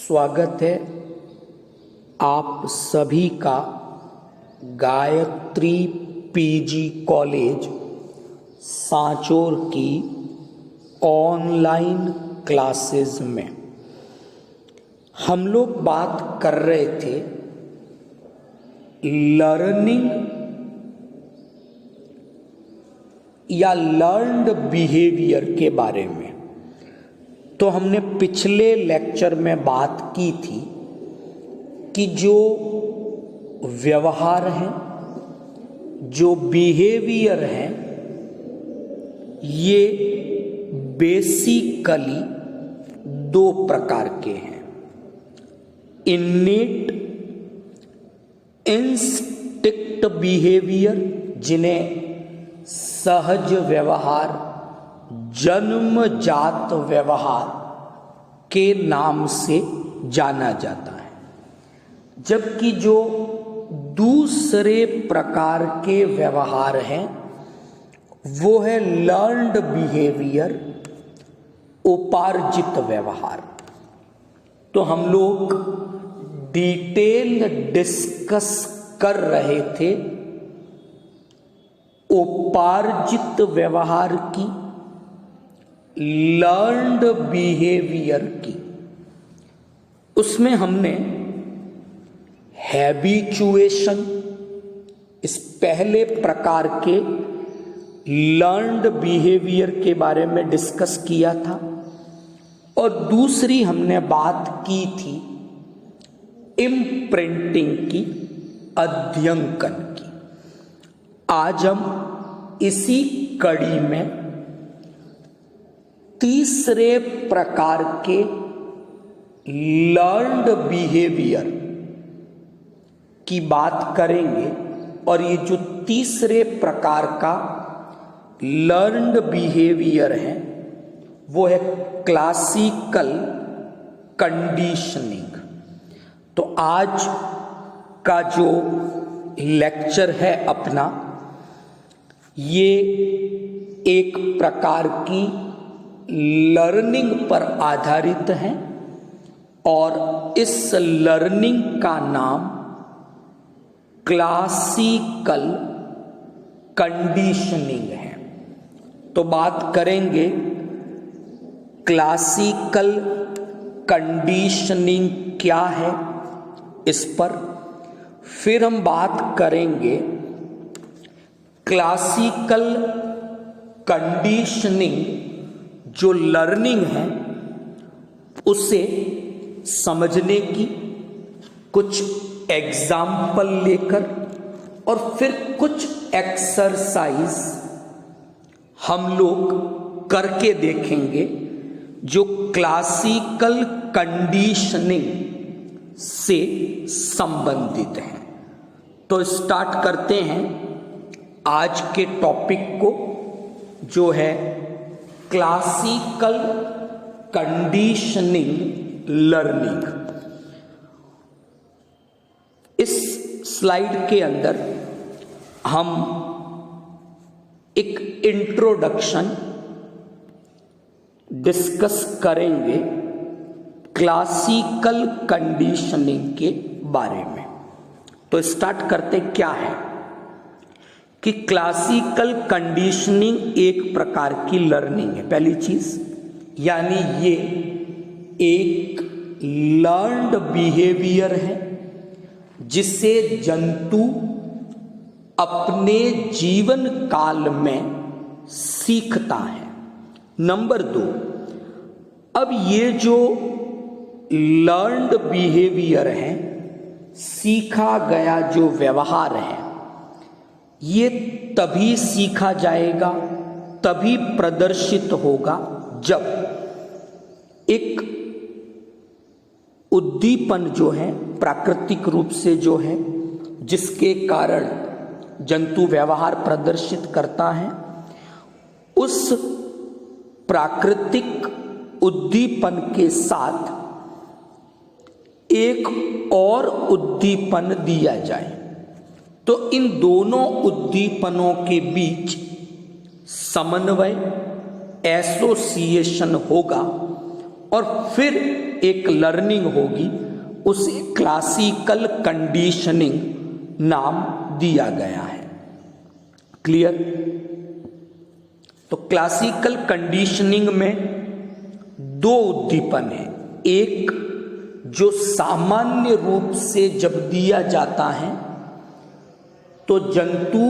स्वागत है आप सभी का गायत्री पीजी कॉलेज सांचौर की ऑनलाइन क्लासेस में। हम लोग बात कर रहे थे लर्निंग या लर्न्ड बिहेवियर के बारे में। तो हमने पिछले लेक्चर में बात की थी कि जो व्यवहार हैं, जो बिहेवियर हैं, ये बेसिकली दो प्रकार के हैं। इन्नेट इंस्टिक्ट बिहेवियर, जिन्हें सहज व्यवहार, जन्मजात व्यवहार के नाम से जाना जाता है, जबकि जो दूसरे प्रकार के व्यवहार हैं वो है लर्न्ड बिहेवियर, उपार्जित व्यवहार। तो हम लोग डिटेल डिस्कस कर रहे थे उपार्जित व्यवहार की, लर्न्ड बिहेवियर की। उसमें हमने हैबिचुएशन, इस पहले प्रकार के लर्न्ड बिहेवियर के बारे में डिस्कस किया था, और दूसरी हमने बात की थी इम्प्रिंटिंग की, अध्यंकन की। आज हम इसी कड़ी में तीसरे प्रकार के लर्न्ड बिहेवियर की बात करेंगे। और ये जो तीसरे प्रकार का लर्न्ड बिहेवियर है वो है क्लासिकल कंडीशनिंग। तो आज का जो लेक्चर है अपना, ये एक प्रकार की लर्निंग पर आधारित है, और इस लर्निंग का नाम क्लासिकल कंडीशनिंग है। तो बात करेंगे क्लासिकल कंडीशनिंग क्या है इस पर, फिर हम बात करेंगे क्लासिकल कंडीशनिंग जो लर्निंग है उसे समझने की कुछ एग्जाम्पल लेकर, और फिर कुछ एक्सरसाइज हम लोग करके देखेंगे जो क्लासिकल कंडीशनिंग से संबंधित हैं। तो स्टार्ट करते हैं आज के टॉपिक को, जो है क्लासिकल कंडीशनिंग लर्निंग। इस स्लाइड के अंदर हम एक इंट्रोडक्शन डिस्कस करेंगे क्लासिकल कंडीशनिंग के बारे में। तो स्टार्ट करते क्या है कि क्लासिकल कंडीशनिंग एक प्रकार की लर्निंग है, पहली चीज। यानी ये एक लर्न्ड बिहेवियर है जिसे जंतु अपने जीवन काल में सीखता है। नंबर 2, अब ये जो लर्न्ड बिहेवियर है, सीखा गया जो व्यवहार है, ये तभी सीखा जाएगा, तभी प्रदर्शित होगा जब एक उद्दीपन जो है प्राकृतिक रूप से जो है, जिसके कारण जंतु व्यवहार प्रदर्शित करता है, उस प्राकृतिक उद्दीपन के साथ एक और उद्दीपन दिया जाए। तो इन दोनों उद्दीपनों के बीच समन्वय, एसोसिएशन होगा, और फिर एक लर्निंग होगी, उसे क्लासिकल कंडीशनिंग नाम दिया गया है। क्लियर? तो क्लासिकल कंडीशनिंग में दो उद्दीपन है। एक जो सामान्य रूप से जब दिया जाता है तो जंतु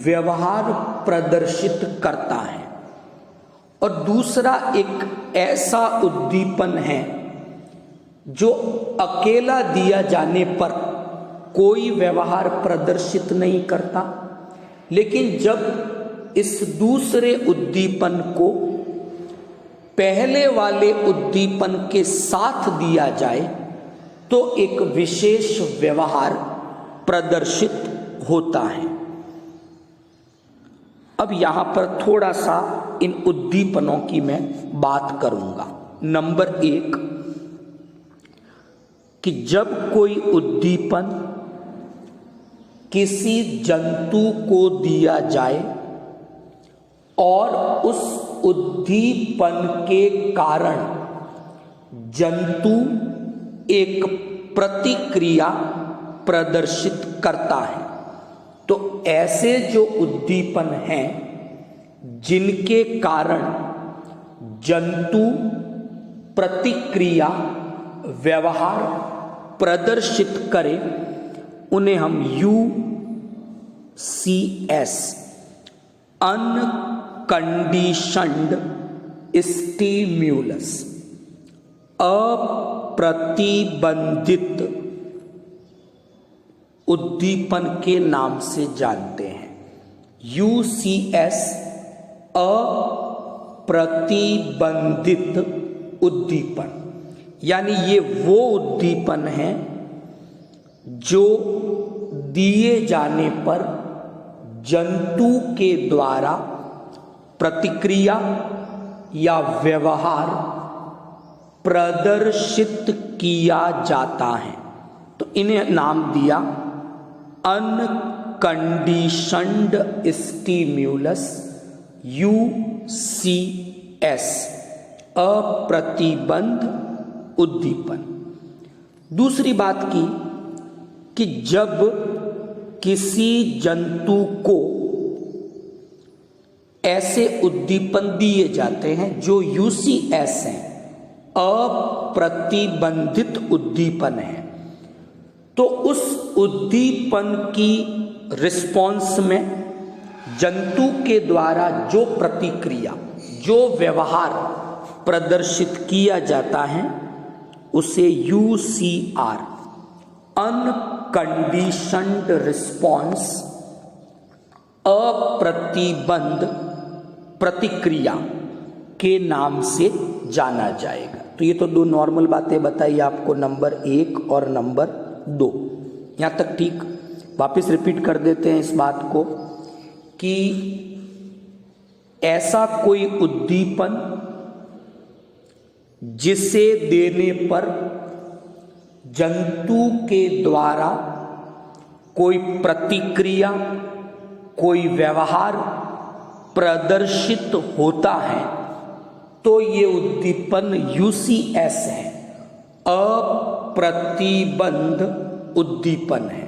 व्यवहार प्रदर्शित करता है, और दूसरा एक ऐसा उद्दीपन है जो अकेला दिया जाने पर कोई व्यवहार प्रदर्शित नहीं करता, लेकिन जब इस दूसरे उद्दीपन को पहले वाले उद्दीपन के साथ दिया जाए तो एक विशेष व्यवहार प्रदर्शित होता है। अब यहां पर थोड़ा सा इन उद्दीपनों की मैं बात करूंगा। नंबर 1 कि जब कोई उद्दीपन किसी जंतु को दिया जाए और उस उद्दीपन के कारण जंतु एक प्रतिक्रिया प्रदर्शित करता है, तो ऐसे जो उद्दीपन हैं जिनके कारण जंतु प्रतिक्रिया व्यवहार प्रदर्शित करे, उन्हें हम UCS अनकंडीशन्ड स्टिम्युलस, अप्रतिबंधित उद्दीपन के नाम से जानते हैं। UCS अप्रतिबंधित उद्दीपन, यानी ये वो उद्दीपन है जो दिए जाने पर जंतु के द्वारा प्रतिक्रिया या व्यवहार प्रदर्शित किया जाता है, तो इन्हें नाम दिया अनकंडीशन्ड स्टिम्युलस UCS अप्रतिबंध उद्दीपन। दूसरी बात की कि जब किसी जंतु को ऐसे उद्दीपन दिए जाते हैं जो UCS हैं, अप्रतिबंधित उद्दीपन है, तो उस उद्दीपन की रिस्पॉन्स में जंतु के द्वारा जो प्रतिक्रिया जो व्यवहार प्रदर्शित किया जाता है उसे UCR अनकंडीशन्ड रिस्पॉन्स अप्रतिबंध प्रतिक्रिया के नाम से जाना जाएगा। तो ये तो दो नॉर्मल बातें बताई आपको, नंबर 1 और नंबर 2। यहां तक ठीक? वापस रिपीट कर देते हैं इस बात को कि ऐसा कोई उद्दीपन जिसे देने पर जंतु के द्वारा कोई प्रतिक्रिया कोई व्यवहार प्रदर्शित होता है तो ये उद्दीपन UCS है, अप्रतिबंध उद्दीपन है।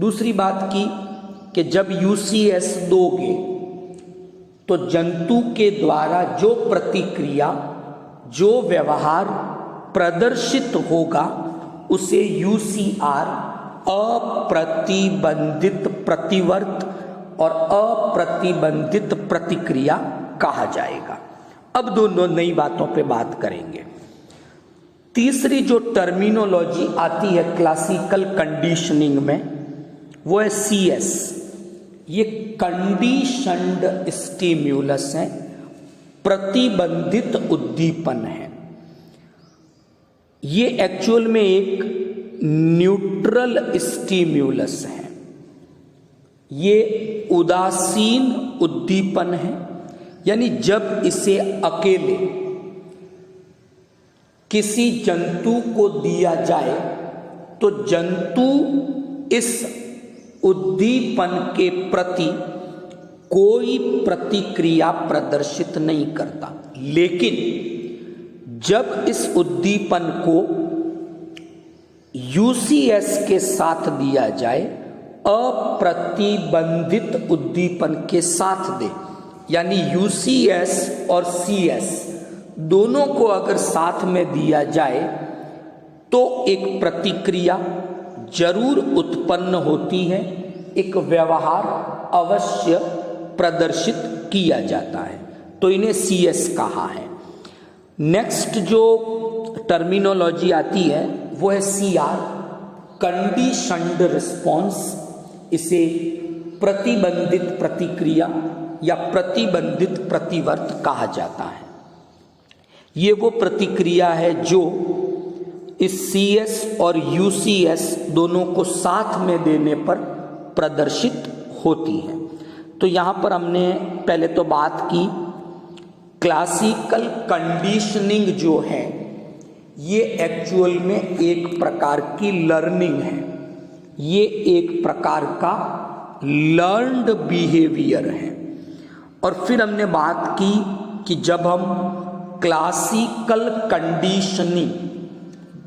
दूसरी बात की कि जब UCS दोगे तो जंतु के द्वारा जो प्रतिक्रिया जो व्यवहार प्रदर्शित होगा उसे UCR अप्रतिबंधित प्रतिवर्त और अप्रतिबंधित प्रतिक्रिया कहा जाएगा। अब दोनों नई बातों पे बात करेंगे। तीसरी जो टर्मिनोलॉजी आती है क्लासिकल कंडीशनिंग में वो है CS। ये कंडीशन्ड स्टिम्युलस है, प्रतिबंधित उद्दीपन है। ये एक्चुअल में एक न्यूट्रल स्टिम्युलस है, ये उदासीन उद्दीपन है, यानी जब इसे अकेले किसी जंतु को दिया जाए तो जंतु इस उद्दीपन के प्रति कोई प्रतिक्रिया प्रदर्शित नहीं करता, लेकिन जब इस उद्दीपन को यूसीएस के साथ दिया जाए, अप्रतिबंधित उद्दीपन के साथ दे, यानी यूसीएस और सीएस दोनों को अगर साथ में दिया जाए तो एक प्रतिक्रिया जरूर उत्पन्न होती है, एक व्यवहार अवश्य प्रदर्शित किया जाता है, तो इन्हें सीएस कहा है। नेक्स्ट जो टर्मिनोलॉजी आती है वो है सीआर, कंडीशनड रिस्पॉन्स। इसे प्रतिबंधित प्रतिक्रिया या प्रतिबंधित प्रतिवर्त कहा जाता है। ये वो प्रतिक्रिया है जो इस सीएस और यूसीएस दोनों को साथ में देने पर प्रदर्शित होती है। तो यहाँ पर हमने पहले तो बात की क्लासिकल कंडीशनिंग जो है ये एक्चुअल में एक प्रकार की लर्निंग है, ये एक प्रकार का लर्न्ड बिहेवियर है। और फिर हमने बात की कि जब हम क्लासिकल कंडीशनिंग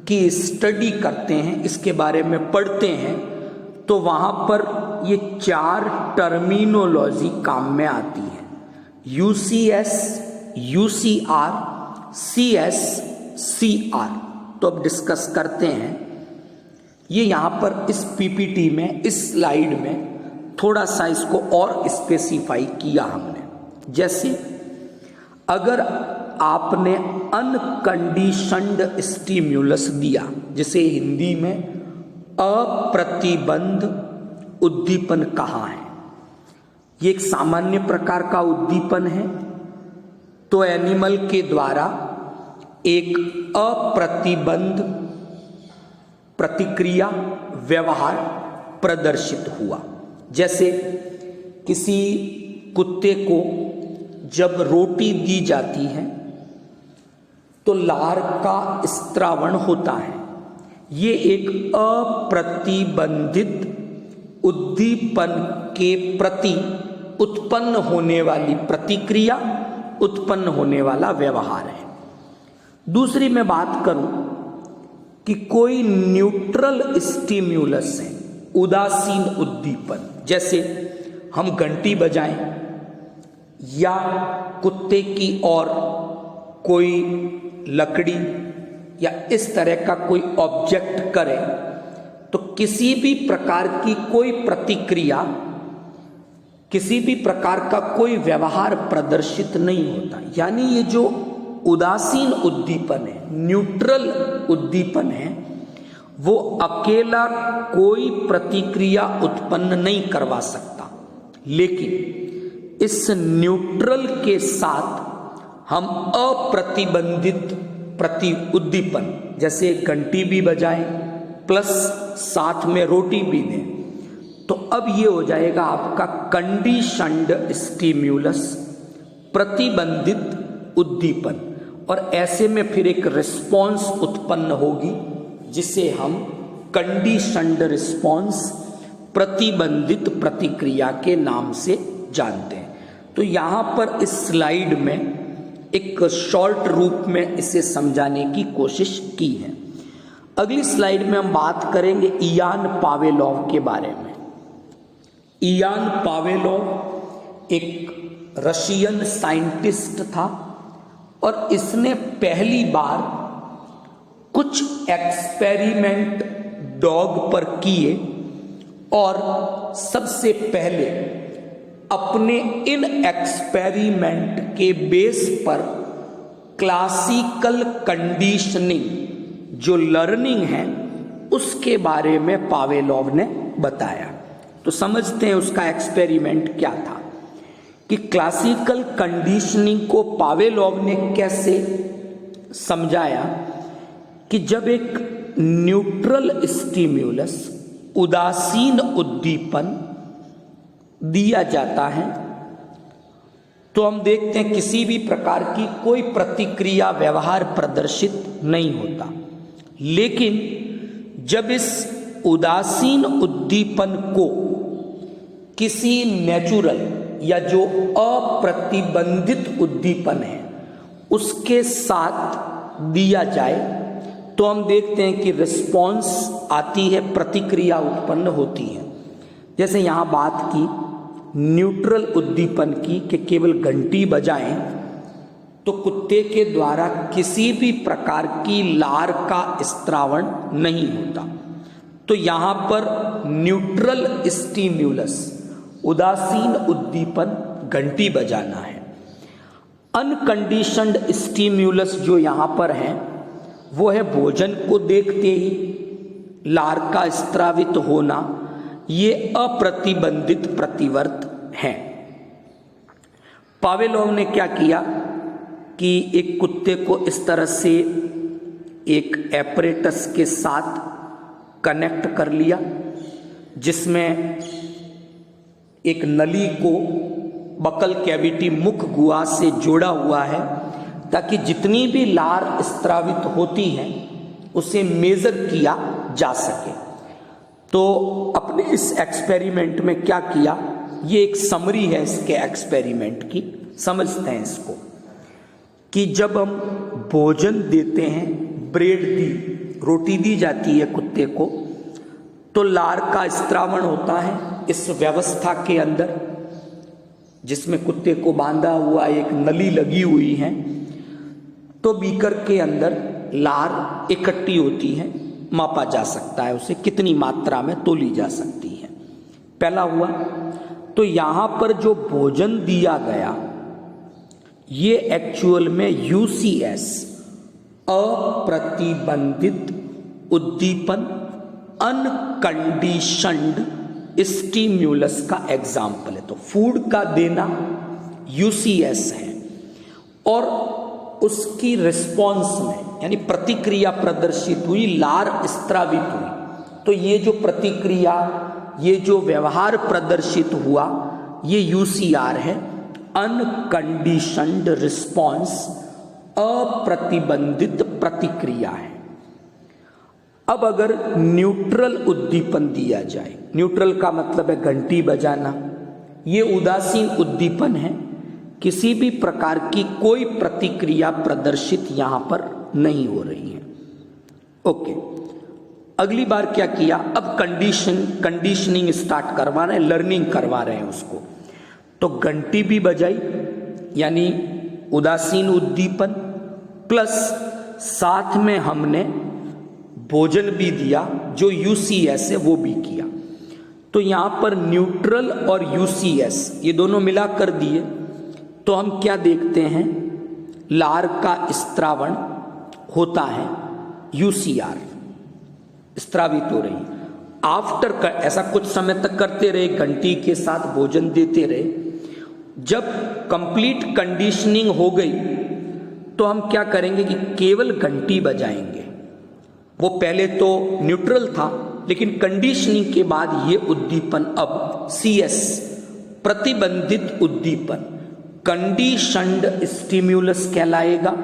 की स्टडी करते हैं, इसके बारे में पढ़ते हैं, तो वहाँ पर ये 4 टर्मिनोलॉजी काम में आती है, यूसीएस, यूसीआर, सीएस, सीआर। तो अब डिस्कस करते हैं। ये यहाँ पर इस पीपीटी में, इस स्लाइड में थोड़ा सा इसको और स्पेसिफाई किया हमने। जैसे अगर आपने अनकंडीशनड स्टिम्युलस दिया, जिसे हिंदी में अप्रतिबंध उद्दीपन कहा है, ये एक सामान्य प्रकार का उद्दीपन है, तो एनिमल के द्वारा एक अप्रतिबंध प्रतिक्रिया व्यवहार प्रदर्शित हुआ। जैसे किसी कुत्ते को जब रोटी दी जाती है तो लार का स्त्रावण होता है, ये एक अप्रतिबंधित उद्दीपन के प्रति उत्पन्न होने वाली प्रतिक्रिया, उत्पन्न होने वाला व्यवहार है। दूसरी मैं बात करूं कि कोई न्यूट्रल स्टिम्युलस है, उदासीन उद्दीपन, जैसे हम घंटी बजाएं या कुत्ते की और कोई लकड़ी या इस तरह का कोई ऑब्जेक्ट करें, तो किसी भी प्रकार की कोई प्रतिक्रिया, किसी भी प्रकार का कोई व्यवहार प्रदर्शित नहीं होता। यानी ये जो उदासीन उद्दीपन है, न्यूट्रल उद्दीपन है, वो अकेला कोई प्रतिक्रिया उत्पन्न नहीं करवा सकता, लेकिन इस न्यूट्रल के साथ हम अप्रतिबंधित प्रति उद्दीपन, जैसे घंटी भी बजाएं प्लस साथ में रोटी भी दें, तो अब ये हो जाएगा आपका कंडीशनड स्टिम्युलस, प्रतिबंधित उद्दीपन। और ऐसे में फिर एक रिस्पॉन्स उत्पन्न होगी जिसे हम कंडीशनड रिस्पॉन्स, प्रतिबंधित प्रतिक्रिया के नाम से जानते हैं। तो यहाँ पर इस स्लाइड में एक शॉर्ट रूप में इसे समझाने की कोशिश की है। अगली स्लाइड में हम बात करेंगे इयान पावेलोव के बारे में। इयान पावेलोव एक रशियन साइंटिस्ट था और इसने पहली बार कुछ एक्सपेरिमेंट डॉग पर किए और सबसे पहले अपने इन एक्सपेरिमेंट के बेस पर क्लासिकल कंडीशनिंग जो लर्निंग है उसके बारे में पावेलोव ने बताया। तो समझते हैं उसका एक्सपेरिमेंट क्या था कि क्लासिकल कंडीशनिंग को पावेलोव ने कैसे समझाया कि जब एक न्यूट्रल स्टिम्युलस, उदासीन उद्दीपन दिया जाता है तो हम देखते हैं किसी भी प्रकार की कोई प्रतिक्रिया व्यवहार प्रदर्शित नहीं होता, लेकिन जब इस उदासीन उद्दीपन को किसी नेचुरल या जो अप्रतिबंधित उद्दीपन है उसके साथ दिया जाए तो हम देखते हैं कि रिस्पॉन्स आती है, प्रतिक्रिया उत्पन्न होती है। जैसे यहाँ बात की न्यूट्रल उद्दीपन की कि केवल घंटी बजाएं तो कुत्ते के द्वारा किसी भी प्रकार की लार का स्त्रावण नहीं होता। तो यहाँ पर न्यूट्रल स्टिम्युलस, उदासीन उद्दीपन घंटी बजाना है। अनकंडीशनड स्टिम्युलस जो यहाँ पर है वो है भोजन को देखते ही लार का स्त्रावित होना, ये अप्रतिबंधित प्रतिवर्त है। पावेलोव ने क्या किया कि एक कुत्ते को इस तरह से एक एपरेटस के साथ कनेक्ट कर लिया जिसमें एक नली को बकल कैविटी मुख गुहा से जोड़ा हुआ है ताकि जितनी भी लार स्त्रावित होती है उसे मेजर किया जा सके। तो अपने इस एक्सपेरिमेंट में क्या किया, ये एक समरी है इसके एक्सपेरिमेंट की, समझते हैं इसको। कि जब हम भोजन देते हैं, ब्रेड दी, रोटी दी जाती है कुत्ते को, तो लार का स्त्रावण होता है इस व्यवस्था के अंदर जिसमें कुत्ते को बांधा हुआ एक नली लगी हुई है। तो बीकर के अंदर लार इकट्ठी होती है, मापा जा सकता है उसे कितनी मात्रा में तोली जा सकती है। पहला हुआ। तो यहाँ पर जो भोजन दिया गया ये एक्चुअल में यूसीएस, अप्रतिबंधित उद्दीपन, अनकंडीशनड स्टिम्युलस का एग्जाम्पल है। तो फूड का देना यूसीएस है और उसकी रिस्पॉन्स में यानी प्रतिक्रिया प्रदर्शित हुई, लार स्त्रावित हुई। तो ये जो प्रतिक्रिया, ये जो व्यवहार प्रदर्शित हुआ ये यूसीआर है, अनकंडीशनड रिस्पॉन्स, अप्रतिबंधित प्रतिक्रिया है। अब अगर न्यूट्रल उद्दीपन दिया जाए, न्यूट्रल का मतलब है घंटी बजाना, ये उदासीन उद्दीपन है, किसी भी प्रकार की कोई प्रतिक्रिया प्रदर्शित यहां पर नहीं हो रही है। ओके, अगली बार क्या किया, अब कंडीशनिंग स्टार्ट करवा रहे हैं, लर्निंग करवा रहे हैं उसको। तो घंटी भी बजाई यानी उदासीन उद्दीपन प्लस साथ में हमने भोजन भी दिया जो यूसीएस है वो भी किया। तो यहां पर न्यूट्रल और यूसीएस ये दोनों मिला कर दिए तो हम क्या देखते हैं, लार का स्त्रावण होता है, यूसीआर स्त्रावित हो रही। आफ्टर का ऐसा कुछ समय तक करते रहे, घंटी के साथ भोजन देते रहे। जब कंप्लीट कंडीशनिंग हो गई तो हम क्या करेंगे कि केवल घंटी बजाएंगे। वो पहले तो न्यूट्रल था लेकिन कंडीशनिंग के बाद ये उद्दीपन अब सीएस, प्रतिबंधित उद्दीपन, कंडीशनड स्टिम्युलस कहलाएगा।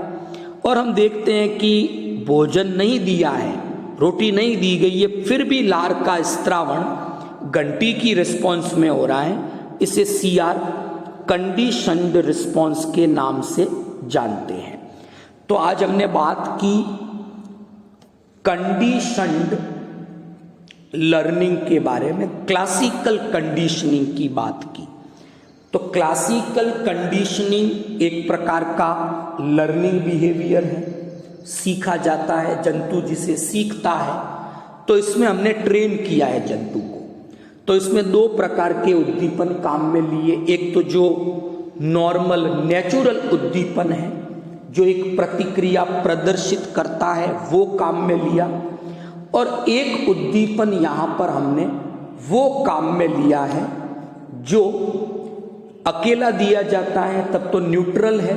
और हम देखते हैं कि भोजन नहीं दिया है, रोटी नहीं दी गई है, फिर भी लार का स्त्रावण घंटी की रिस्पॉन्स में हो रहा है। इसे सीआर, कंडीशनड रिस्पॉन्स के नाम से जानते हैं। तो आज हमने बात की कंडीशनड लर्निंग के बारे में, क्लासिकल कंडीशनिंग की बात की। तो क्लासिकल कंडीशनिंग एक प्रकार का लर्निंग बिहेवियर है, सीखा जाता है, जंतु जिसे सीखता है। तो इसमें हमने ट्रेन किया है जंतु को। तो इसमें दो प्रकार के उद्दीपन काम में लिए, एक तो जो नॉर्मल नेचुरल उद्दीपन है जो एक प्रतिक्रिया प्रदर्शित करता है वो काम में लिया, और एक उद्दीपन यहां पर हमने वो काम में लिया है जो अकेला दिया जाता है तब तो न्यूट्रल है,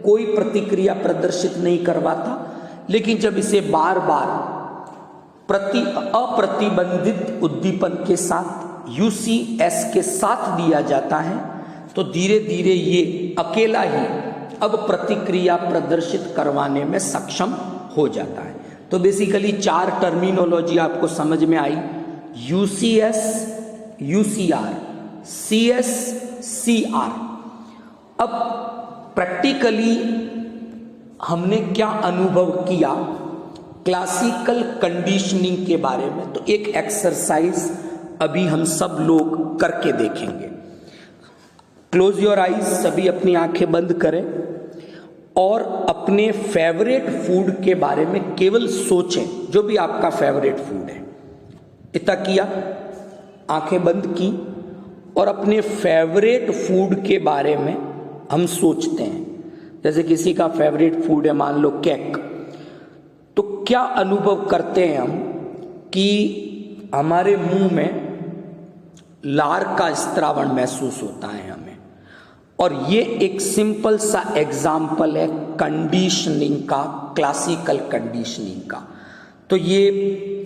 कोई प्रतिक्रिया प्रदर्शित नहीं करवाता। लेकिन जब इसे बार बार अप्रतिबंधित उद्दीपन के साथ, यूसीएस के साथ दिया जाता है तो धीरे धीरे ये अकेला ही अब प्रतिक्रिया प्रदर्शित करवाने में सक्षम हो जाता है। तो बेसिकली चार टर्मिनोलॉजी आपको समझ में आई, यूसीएस, यूसीआर, सीएस, सीआर। अब प्रैक्टिकली हमने क्या अनुभव किया क्लासिकल कंडीशनिंग के बारे में, तो एक एक्सरसाइज अभी हम सब लोग करके देखेंगे। क्लोज योर आईज, सभी अपनी आंखें बंद करें और अपने फेवरेट फूड के बारे में केवल सोचें, जो भी आपका फेवरेट फूड है। इतना किया, आंखें बंद की और अपने फेवरेट फूड के बारे में हम सोचते हैं। जैसे किसी का फेवरेट फूड है मान लो केक, तो क्या अनुभव करते हैं हम कि हमारे मुंह में लार का स्त्रावण महसूस होता है हमें। और ये एक सिंपल सा एग्जाम्पल है कंडीशनिंग का, क्लासिकल कंडीशनिंग का। तो ये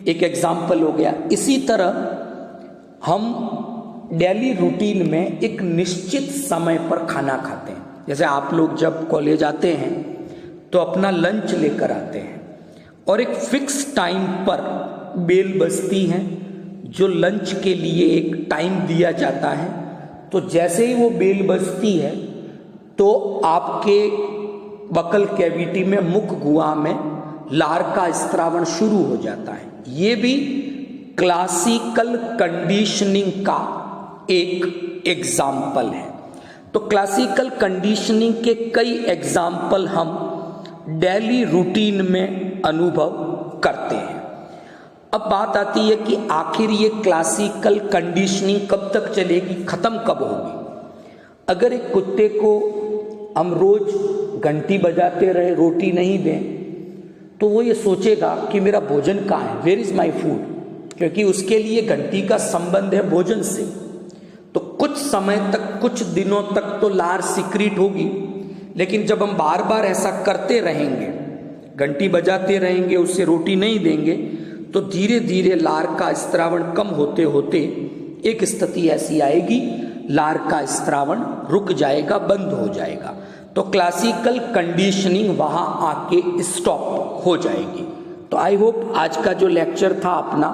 एक एग्जाम्पल हो गया। इसी तरह हम डेली रूटीन में एक निश्चित समय पर खाना खाते हैं। जैसे आप लोग जब कॉलेज आते हैं तो अपना लंच लेकर आते हैं और एक फिक्स टाइम पर बेल बजती है, जो लंच के लिए एक टाइम दिया जाता है। तो जैसे ही वो बेल बजती है तो आपके बकल कैविटी में, मुख गुहा में लार का स्त्रावण शुरू हो जाता है। ये भी क्लासिकल कंडीशनिंग का एक एग्जाम्पल है। तो क्लासिकल कंडीशनिंग के कई एग्जाम्पल हम डेली रूटीन में अनुभव करते हैं। अब बात आती है कि आखिर ये क्लासिकल कंडीशनिंग कब तक चलेगी, खत्म कब होगी। अगर एक कुत्ते को हम रोज घंटी बजाते रहे, रोटी नहीं दें, तो वो ये सोचेगा कि मेरा भोजन कहाँ है, वेयर इज माई फूड, क्योंकि उसके लिए घंटी का संबंध है भोजन से। तो कुछ समय तक, कुछ दिनों तक तो लार सिक्रीट होगी, लेकिन जब हम बार बार ऐसा करते रहेंगे, घंटी बजाते रहेंगे, उससे रोटी नहीं देंगे, तो धीरे धीरे लार का स्त्रावण कम होते होते एक स्थिति ऐसी आएगी, लार का स्त्रावण रुक जाएगा, बंद हो जाएगा। तो क्लासिकल कंडीशनिंग वहां आके स्टॉप हो जाएगी। तो आई होप आज का जो लेक्चर था अपना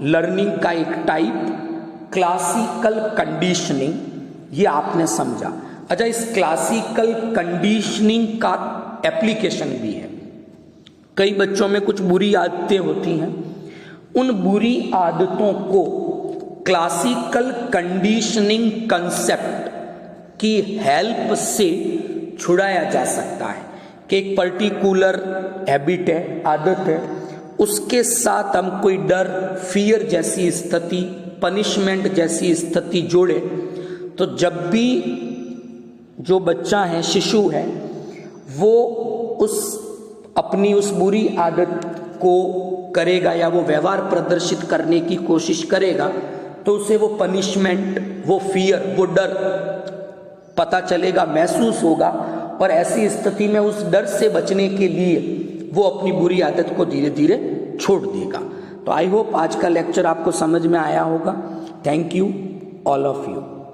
लर्निंग का एक टाइप क्लासिकल कंडीशनिंग, ये आपने समझा। अच्छा, इस क्लासिकल कंडीशनिंग का एप्लीकेशन भी है। कई बच्चों में कुछ बुरी आदतें होती हैं, उन बुरी आदतों को क्लासिकल कंडीशनिंग कंसेप्ट की हेल्प से छुड़ाया जा सकता है कि एक पर्टिकुलर हैबिट है, आदत है, उसके साथ हम कोई डर, फियर जैसी स्थिति, पनिशमेंट जैसी स्थिति जोड़े, तो जब भी जो बच्चा है, शिशु है, वो अपनी उस बुरी आदत को करेगा या वो व्यवहार प्रदर्शित करने की कोशिश करेगा, तो उसे वो पनिशमेंट, वो फियर, वो डर पता चलेगा, महसूस होगा, और ऐसी स्थिति में उस डर से बचने के लिए वो अपनी बुरी आदत को धीरे धीरे छोड़ देगा। तो आई होप आज का लेक्चर आपको समझ में आया होगा। Thank you all of you.